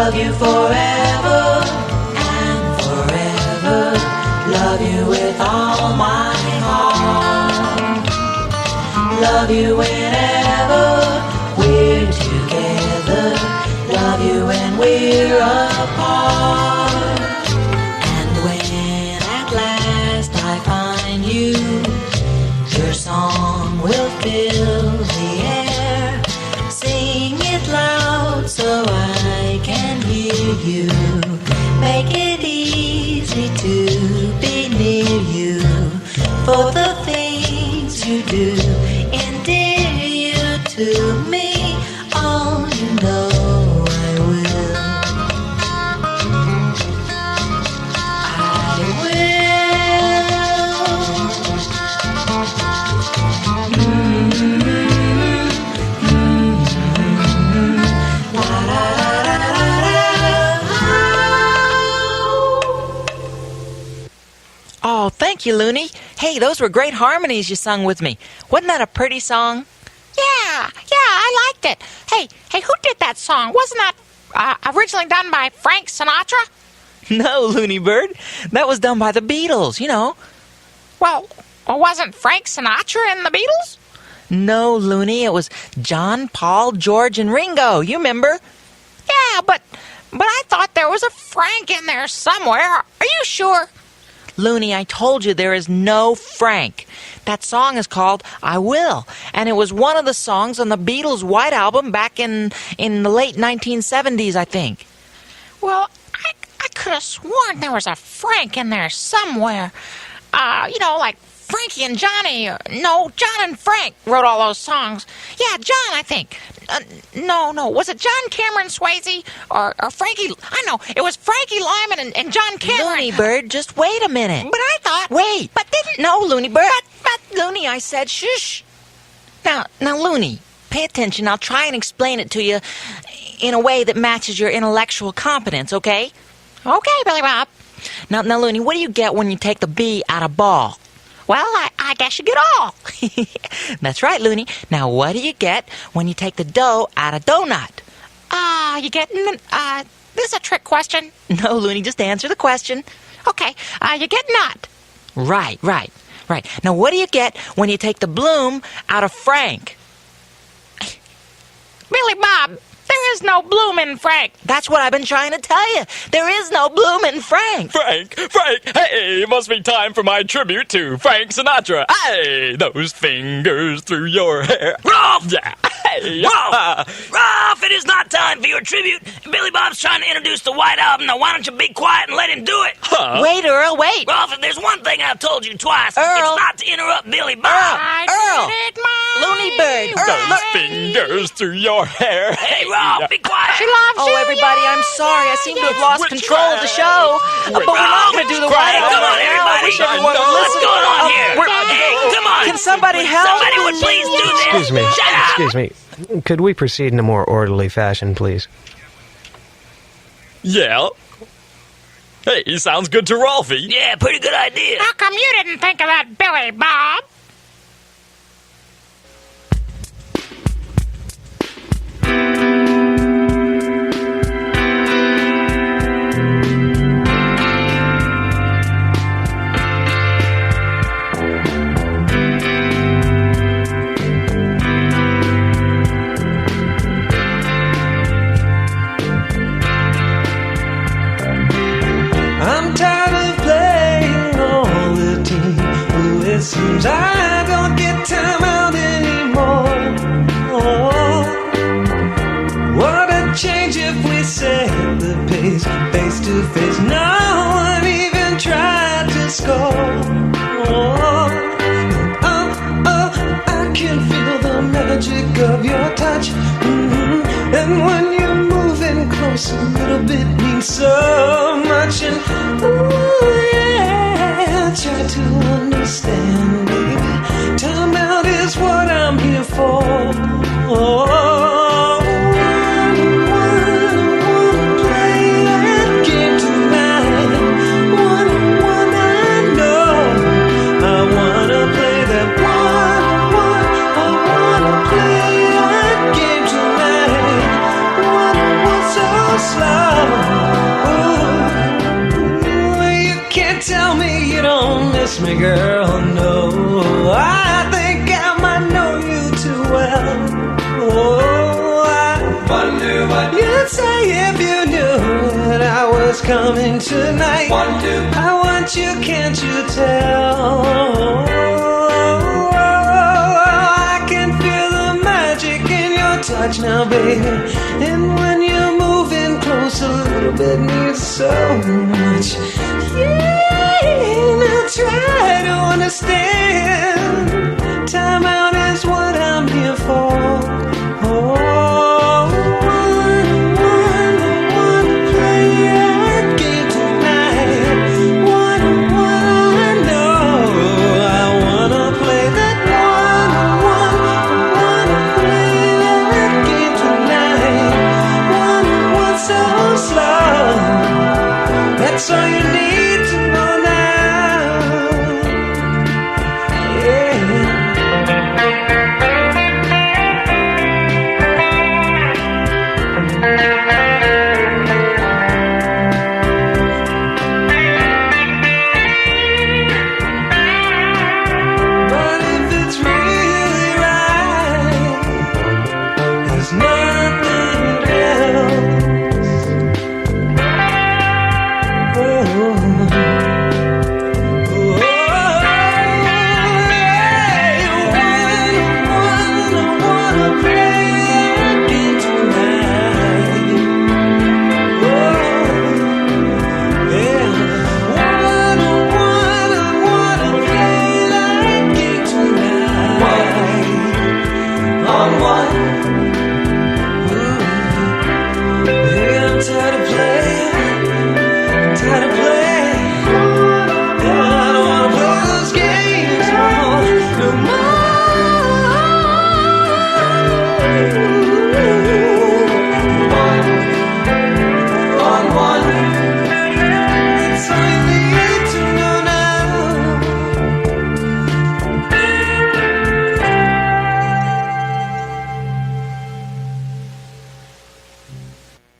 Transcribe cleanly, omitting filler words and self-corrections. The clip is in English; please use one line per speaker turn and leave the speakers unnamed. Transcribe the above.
Love you forever and forever. Love you with all my heart. Love you whenever we're together. Love you when we're apart. And when at last I find you, your song will fill the air. Sing it loud so I can hear you. Make it easy to be near you. For the things you do endear you to me. Oh, you know I will. I
Oh, thank you, Looney. Hey, those were great harmonies you sung with me. Wasn't that a pretty song?
Yeah, I liked it. Hey, who did that song? Wasn't that originally done by Frank Sinatra?
No, Looney Bird. That was done by the Beatles, you know.
Well, wasn't Frank Sinatra in the Beatles?
No, Looney, it was John, Paul, George, and Ringo. You remember?
Yeah, but I thought there was a Frank in there somewhere. Are you sure?
Looney, I told you there is no Frank. That song is called I Will, and it was one of the songs on the Beatles White Album back in the late 1970s, I think.
Well, I could have sworn there was a Frank in there somewhere. Like Frankie and Johnny. No, John and Frank wrote all those songs. Yeah, John, I think. No. Was it John Cameron Swayze or Frankie? I know. It was Frankie Lyman and John Cameron.
Looney Bird, just wait a minute.
But I thought...
Wait.
But didn't...
No, Looney Bird. But Looney, I said shush. Now, Looney, pay attention. I'll try and explain it to you in a way that matches your intellectual competence, okay?
Okay, Billy Bob.
Now, Looney, what do you get when you take the B out of ball?
Well, I guess you get all.
That's right, Looney. Now, what do you get when you take the dough out of donut?
You get... this is a trick question.
No, Looney, just answer the question.
Okay, you get nut.
Right. Now, what do you get when you take the bloom out of Frank?
Billy Bob, there is no bloom in Frank.
That's what I've been trying to tell you. There is no bloom in Frank.
Frank! Hey, it must be time for my tribute to Frank Sinatra. Hey, those fingers through your hair.
Rolf!
Yeah. Hey,
Rolf, it is not time for your tribute. Billy Bob's trying to introduce the White Album. Now, why don't you be quiet and let him do it?
Huh?
Wait, Earl, wait.
Rolf, if there's one thing I've told you twice,
Earl.
it's not to interrupt Billy Bob.
Earl.
Did it my
Looney Bird.
way.
Those fingers through your hair.
Hey, Rolf, be quiet.
She loves you.
Oh, everybody, I'm sorry. I seem to have lost control of the show. But we're not going to do the White
Hey,
Album
come on,
right now. I
everybody.
wish everyone would
What's
listen.
going on here? Hey, come on.
Can somebody help?
Somebody would please do this.
Excuse me.
Shut up.
Excuse me. Could we proceed in a more orderly fashion, please?
Yeah. Hey, sounds good to Rolfie.
Yeah, pretty good idea.
How come you didn't think of that, Billy Bob?
I'm tired of playing all the team. Ooh, it seems I don't get time out anymore. What a change if we set the pace face to face. No one even tried to score. I can feel the magic of your touch. And when you're moving close, a little bit means so much. And ooh, yeah, try to understand, baby. Time out is what I'm here for. Wanna play that game tonight. Wanna, I know. I wanna play that I wanna play that game tonight. So slow. Trust me, girl, no. I think I might know you too well. Oh, I wonder what you'd say if you knew that I was coming tonight. I want you, can't you tell? I can feel the magic in your touch now, baby. And when you're moving close, a little bit means so much. Yeah, now try